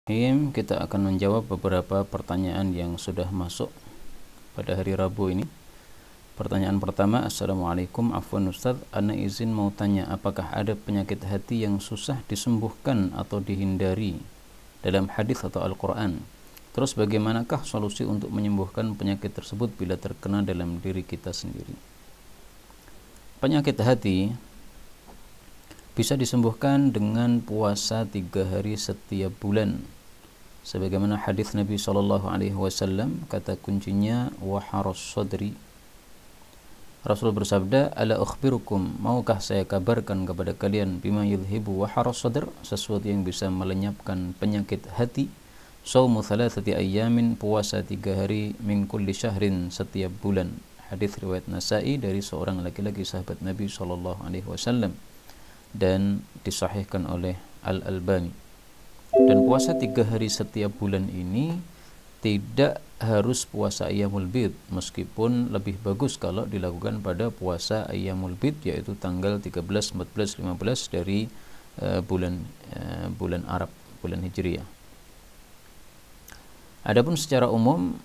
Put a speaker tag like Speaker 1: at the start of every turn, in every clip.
Speaker 1: Kita akan menjawab beberapa pertanyaan yang sudah masuk pada hari Rabu ini. Pertanyaan pertama, Assalamualaikum, afwan Ustaz, ana izin mau tanya, apakah ada penyakit hati yang susah disembuhkan atau dihindari dalam hadis atau Al-Quran? Terus bagaimanakah solusi untuk menyembuhkan penyakit tersebut bila terkena dalam diri kita sendiri? Penyakit hati bisa disembuhkan dengan puasa 3 hari setiap bulan. Sebagaimana hadis Nabi SAW, kata kuncinya waharos sodri. Rasul bersabda, ala ukhbirukum, maukah saya kabarkan kepada kalian bima yudhibu waharos sodr, sesuatu yang bisa melenyapkan penyakit hati. Saumu thalathati ayyamin, puasa 3 hari min kulli syahrin, setiap bulan. Hadis riwayat Nasa'i dari seorang laki-laki sahabat Nabi SAW dan disahihkan oleh Al-Albani. Dan puasa 3 hari setiap bulan ini tidak harus puasa Ayyamul Bid, meskipun lebih bagus kalau dilakukan pada puasa Ayyamul Bid, yaitu tanggal 13, 14, 15 dari bulan Arab, bulan Hijriyah. Adapun secara umum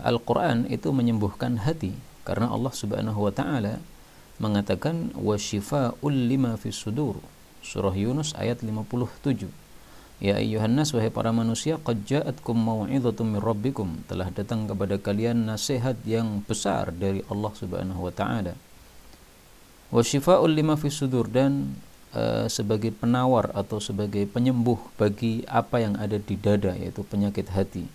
Speaker 1: Al-Quran itu menyembuhkan hati, karena Allah Subhanahu wa Ta'ala mengatakan wasyifa'ul lima fis sudur, surah Yunus ayat 57. Ya ayyuhan nas, wahai para manusia, qad ja'atkum mau'izatun min rabbikum, telah datang kepada kalian nasihat yang besar dari Allah Subhanahu wa Ta'ala. Wasyifa'ul lima fis sudur, dan sebagai penawar atau sebagai penyembuh bagi apa yang ada di dada, yaitu penyakit hati.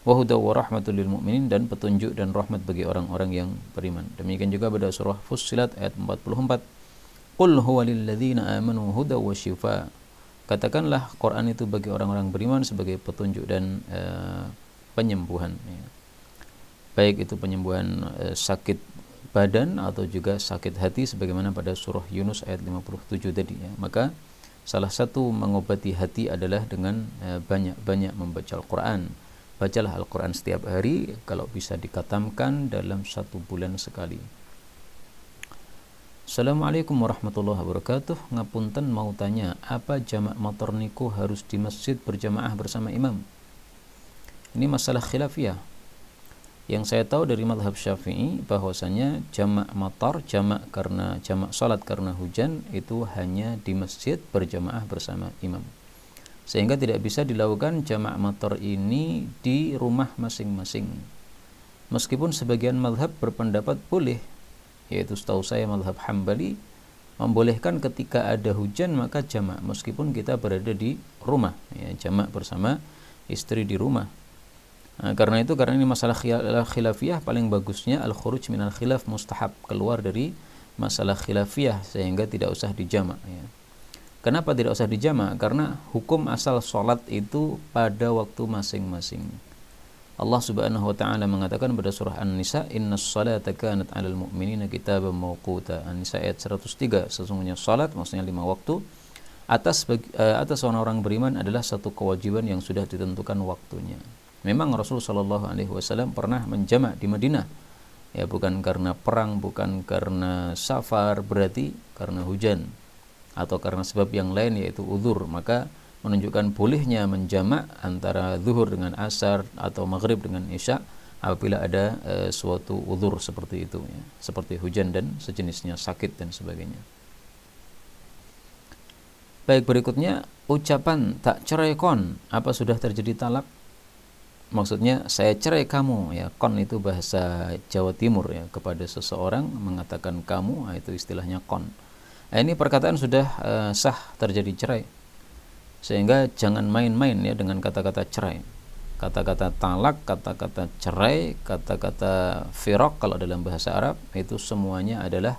Speaker 1: Wa hudaw wa rahmatul lil mu'minin, dan petunjuk dan rahmat bagi orang-orang yang beriman. Demikian juga pada surah Fussilat ayat 44. Qul huwa lil ladzina amanu hudaw wa syifa. Katakanlah, Quran itu bagi orang-orang beriman sebagai petunjuk dan penyembuhan, ya. Baik itu penyembuhan sakit badan atau juga sakit hati, sebagaimana pada surah Yunus ayat 57 tadi, ya. Maka salah satu mengobati hati adalah dengan banyak-banyak membaca Al-Quran. Bacalah Al-Quran setiap hari, kalau bisa dikatamkan dalam 1 bulan sekali. Assalamualaikum warahmatullahi wabarakatuh. Ngapunten, mau tanya, apa jamak motor niku harus di masjid berjamaah bersama imam? Ini masalah khilafiyah. Yang saya tahu dari mazhab Syafi'i, bahwasanya jamak motor, jamak salat karena hujan, itu hanya di masjid berjamaah bersama imam. Sehingga tidak bisa dilakukan jamak motor ini di rumah masing-masing. Meskipun sebagian mazhab berpendapat boleh, yaitu setahu saya mazhab Hambali membolehkan ketika ada hujan maka jamak, meskipun kita berada di rumah, ya, jamak bersama istri di rumah. Nah, karena ini masalah khilafiyah, paling bagusnya al-khuruj minal khilaf mustahab, keluar dari masalah khilafiyah sehingga tidak usah dijamak, ya. Kenapa tidak usah dijamak? Karena hukum asal sholat itu pada waktu masing-masing. Allah Subhanahu wa Ta'ala mengatakan pada surah An-Nisa, innas salata kanat 'alal mu'minina kitaban mawquta. An-Nisa ayat 103. Sesungguhnya salat, maksudnya 5 waktu, atas orang-orang beriman adalah satu kewajiban yang sudah ditentukan waktunya. Memang Rasul sallallahu alaihi wasallam pernah menjamak di Madinah. Ya, bukan karena perang, bukan karena safar, berarti karena hujan atau karena sebab yang lain, yaitu uzur, maka menunjukkan bolehnya menjamak antara zuhur dengan asar atau maghrib dengan isya apabila ada suatu uzur seperti itu, ya, seperti hujan dan sejenisnya, sakit dan sebagainya. Baik, berikutnya ucapan tak cerai kon, apa sudah terjadi talak? Maksudnya saya cerai kamu, ya. Kon itu bahasa Jawa Timur, ya, kepada seseorang mengatakan kamu, itu istilahnya kon. Ini perkataan sudah sah terjadi cerai, sehingga jangan main-main, ya, dengan kata-kata cerai. Kata-kata talak, kata-kata cerai, kata-kata firaq kalau dalam bahasa Arab, itu semuanya adalah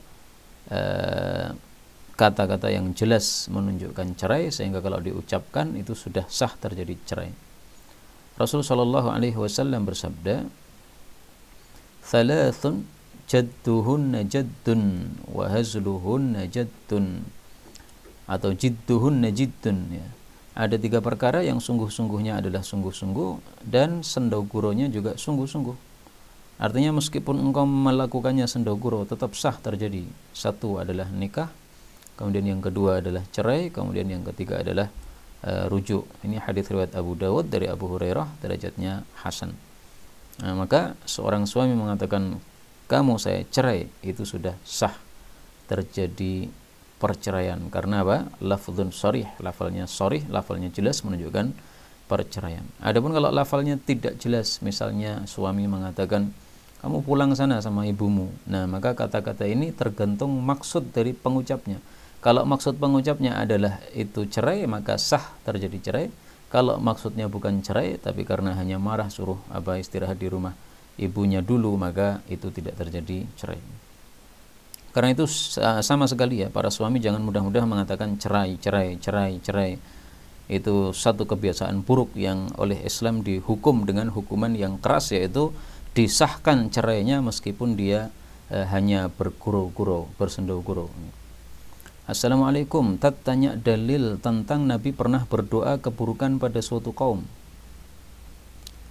Speaker 1: kata-kata yang jelas menunjukkan cerai, sehingga kalau diucapkan itu sudah sah terjadi cerai. Rasulullah Shallallahu Alaihi Wasallam bersabda, "Thalathun jadduhunna jaddun wa hazluhunna jaddun," atau jidduhunna jiddun, ya. Ada 3 perkara yang sungguh-sungguhnya adalah sungguh-sungguh, dan sendauguronya juga sungguh-sungguh. Artinya meskipun engkau melakukannya sendaguro, tetap sah terjadi. 1 adalah nikah, kemudian yang kedua adalah cerai, kemudian yang ketiga adalah rujuk. Ini hadis riwayat Abu Dawud dari Abu Hurairah, derajatnya hasan. Nah, maka seorang suami mengatakan kamu saya cerai, itu sudah sah, terjadi perceraian. Karena apa? Lafdzun sharih, lafalnya sharih, lafalnya jelas menunjukkan perceraian. Adapun kalau lafalnya tidak jelas, misalnya suami mengatakan kamu pulang sana sama ibumu, nah maka kata-kata ini tergantung maksud dari pengucapnya. Kalau maksud pengucapnya adalah itu cerai, maka sah, terjadi cerai. Kalau maksudnya bukan cerai, tapi karena hanya marah suruh istirahat di rumah ibunya dulu, maka itu tidak terjadi cerai. Karena itu sama sekali ya, para suami jangan mudah-mudah mengatakan cerai, cerai, cerai, cerai. Itu satu kebiasaan buruk yang oleh Islam dihukum dengan hukuman yang keras, yaitu disahkan cerainya meskipun dia hanya bergurau-gurau, bersendau-gurau. Assalamualaikum, tanya dalil tentang Nabi pernah berdoa keburukan pada suatu kaum.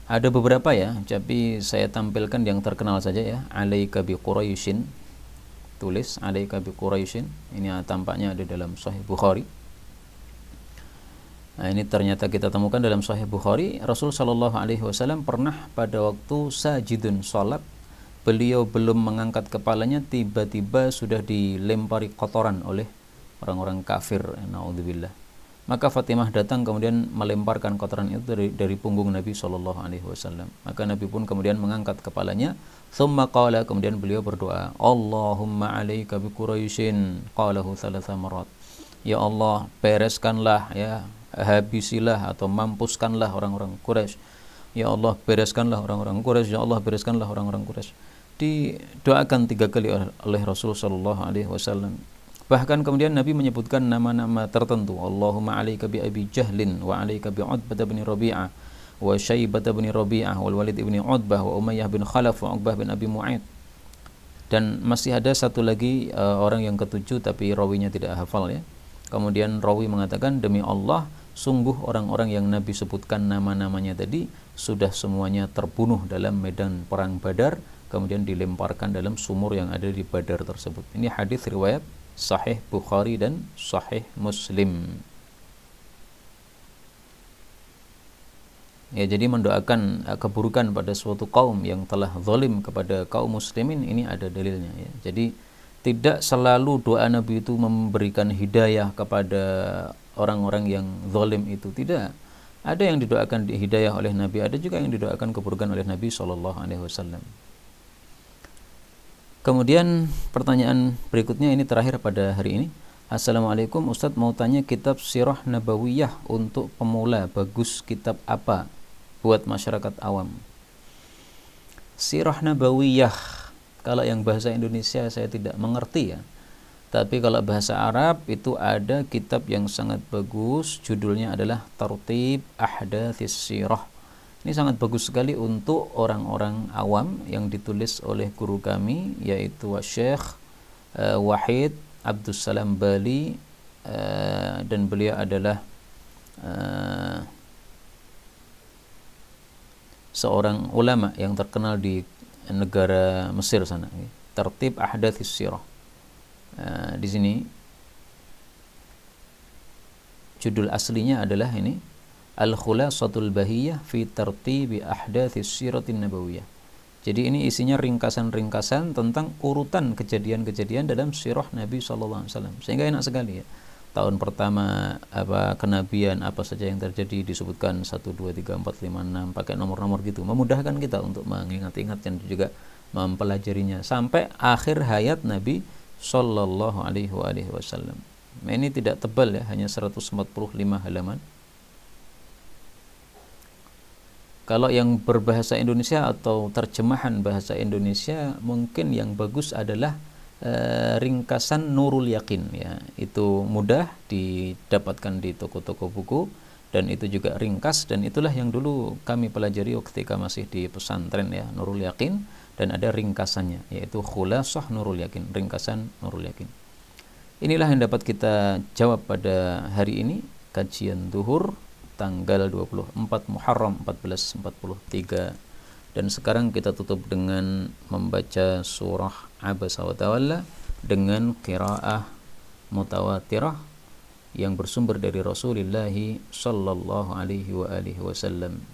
Speaker 1: Ada beberapa ya, tapi saya tampilkan yang terkenal saja ya. Alaika bi Quraisyin, tulis alaika bi Quraisyin. Ini tampaknya ada dalam Sahih Bukhari. Nah, ini ternyata kita temukan dalam Sahih Bukhari. Rasul Shallallahu Alaihi Wasallam pernah pada waktu sajidun sholat, beliau belum mengangkat kepalanya, tiba-tiba sudah dilempari kotoran oleh orang-orang kafir, naudzubillah. Maka Fatimah datang kemudian melemparkan kotoran itu dari punggung Nabi Shallallahu Alaihi Wasallam. Maka Nabi pun kemudian mengangkat kepalanya. Thumma qala, kemudian beliau berdoa, Allahumma alaika bi Quraisyin, qalahu thalatha marat. Ya Allah, bereskanlah ya, habisilah atau mampuskanlah orang-orang Quraisy. Ya Allah, bereskanlah orang-orang Quraisy. Ya Allah, bereskanlah orang-orang Quraisy. Didoakan 3 kali oleh Rasul Shallallahu Alaihi Wasallam. Bahkan kemudian Nabi menyebutkan nama-nama tertentu. Allahumma alaika bi Abi Jahlin wa alaika bi Utbah bin Rabi'ah wa Syaibah bin Rabi'ah wal Walid bin Utbah wa Umayyah bin Khalaf wa Uqbah bin Abi Mu'aid. Dan masih ada satu lagi orang yang ketujuh tapi rawinya tidak hafal ya. Kemudian rawi mengatakan, demi Allah, sungguh orang-orang yang Nabi sebutkan nama-namanya tadi sudah semuanya terbunuh dalam medan perang Badar, kemudian dilemparkan dalam sumur yang ada di Badar tersebut. Ini hadis riwayat Sahih Bukhari dan Sahih Muslim. Ya, jadi mendoakan keburukan pada suatu kaum yang telah zalim kepada kaum muslimin, ini ada dalilnya ya. Jadi tidak selalu doa Nabi itu memberikan hidayah kepada orang-orang yang zalim itu, tidak. Ada yang didoakan hidayah oleh Nabi, ada juga yang didoakan keburukan oleh Nabi Shallallahu Alaihi Wasallam. Kemudian pertanyaan berikutnya, ini terakhir pada hari ini. Assalamualaikum Ustadz, mau tanya kitab Sirah Nabawiyah untuk pemula bagus kitab apa buat masyarakat awam? Sirah Nabawiyah, kalau yang bahasa Indonesia saya tidak mengerti ya. Tapi kalau bahasa Arab itu ada kitab yang sangat bagus, judulnya adalah Tartib Ahdatsis Sirah. Ini sangat bagus sekali untuk orang-orang awam, yang ditulis oleh guru kami yaitu Syekh Wahid Abdussalam Bali, dan beliau adalah seorang ulama yang terkenal di negara Mesir sana. Tartib Ahdatsis Sirah. Di sini judul aslinya adalah ini Al-Khulasatul Bahiyah fi Tartibi Ahdatsis Siratin Nabawiyah. Jadi ini isinya ringkasan-ringkasan tentang urutan kejadian-kejadian dalam sirah Nabi Sallallahu Alaihi Wasallam. Sehingga enak sekali ya. Tahun pertama kenabian apa saja yang terjadi disebutkan 1, 2, 3, 4, 5, 6 pakai nomor-nomor gitu. Memudahkan kita untuk mengingat-ingat dan juga mempelajarinya sampai akhir hayat Nabi Sallallahu Alaihi Wasallam. Ini tidak tebal ya, hanya 145 halaman. Kalau yang berbahasa Indonesia atau terjemahan bahasa Indonesia, mungkin yang bagus adalah ringkasan Nurul Yakin ya. Itu mudah didapatkan di toko-toko buku dan itu juga ringkas, dan itulah yang dulu kami pelajari ketika masih di pesantren ya, Nurul Yakin, dan ada ringkasannya yaitu Khulasah Nurul Yakin, ringkasan Nurul Yakin. Inilah yang dapat kita jawab pada hari ini, kajian zuhur tanggal 24 Muharram 1443. Dan sekarang kita tutup dengan membaca surah Abasa wa Tawalla dengan qiraah mutawatirah yang bersumber dari Rasulullah sallallahu alaihi wa alihi wasallam.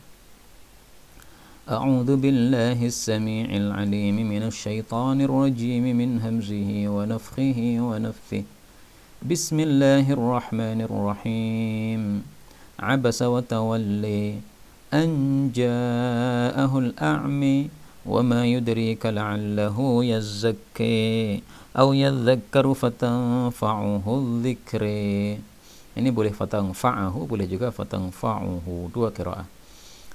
Speaker 1: A'udzu billahi as-sami'il 'alim minasy syaithanir rajim min hamzihi wa nafthihi wa nafthihi. Bismillahirrahmanirrahim. Abasa wa tawalli an ja'ahul a'mi wa ma yudrika la'allahu yazzakki aw yadhakkaru fatanfa'uhu dzikri. Ini boleh fatanfa'ahu, boleh juga fatanfa'uhu, dua qiraah.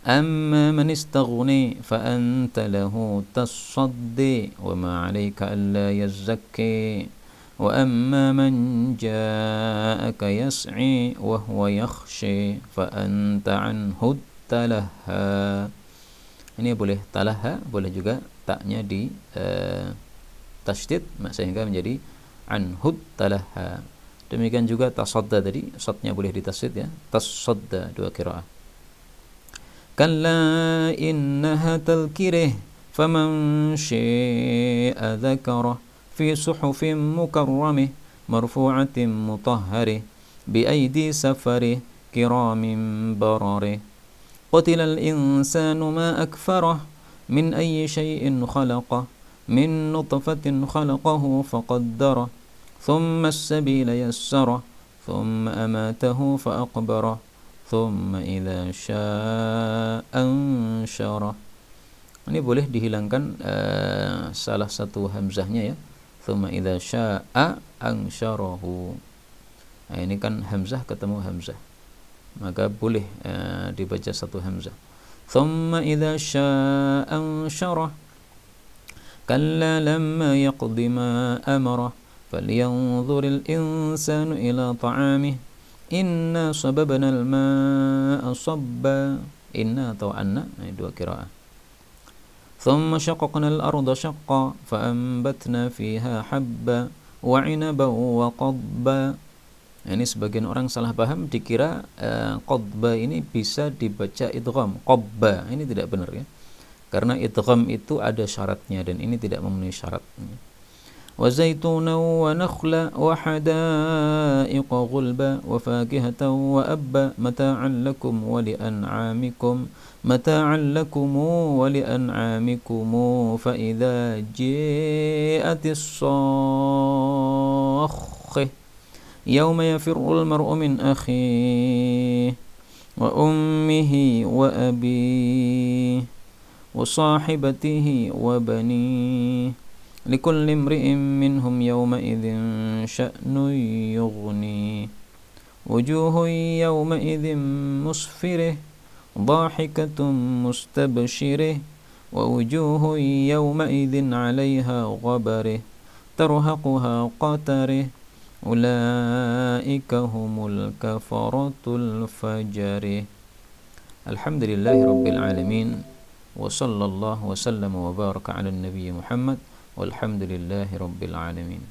Speaker 1: Amma man istaghni fa anta lahu tasaddi wa ma 'alaika alla yazzakki wa amma man ja'aka yas'i wa huwa yakhshi fa anta 'anhu talaha. Ini boleh talaha, boleh juga taknya di tasydid sehingga menjadi anhud talaha. Demikian juga tasadda tadi, sadnya boleh ditasydid ya, tasadda, dua qiraah. Kalla innaha tadhkirah faman syaa dzakarah fi suhufin mukarramah marfu'atin mutahharah bi aidi safarih kiramin bararah. Qatilal insanu ma akfarah min ayyi syai'in khalaqah min nutfatin khalaqahu faqaddarah thumma as-sabila yassarah thumma amatahu faaqbarah thumma idza syaa'a ansyarah. Ini boleh dihilangkan salah satu hamzahnya ya, thumma idza syaa'a ansyarahu. Nah, ini kan hamzah ketemu hamzah, maka boleh dibaca satu hamzah. Thumma idza syaa'a ansyarah. Kalla lamma yaqdi ma amara falyanzuril insanu ila ta'amih inna sababna al-ma'a sabba. Inna atau anna, ini dua qiraah. Thumma shaqqaqna al-arda shaqqa fa'anbatna fiha habba wa 'inaban wa qadba. Ini sebagian orang salah paham, dikira qadba ini bisa dibaca idgham, qabba. Ini tidak benar ya, karena idgham itu ada syaratnya dan ini tidak memenuhi syarat. Wa zaitunan wa nakhla wa hadaiqa ghulba wa fakihatan wa abba mata'an lakum wa li'an'amikum mata'an lakum wa li'an'amikum fa idza ji'atis sakhah yawma yafirrul mar'u min akhihi wa ummihi wa abihi wa sahibatihi wa banihi likulli imri'in minhum yawma idzin sya'nun yughni wujuhun yawma idzin musfirah dhahikatun mustabshirah wa wujuhun yawma idzin 'alayha ghabarah tarhaquha qatarah ulaika humul kafaratul fajarih. Alhamdulillahi rabbil alamin wa sallallahu wa sallama wa baraka ala nabi Muhammad walhamdulillahi rabbil alamin.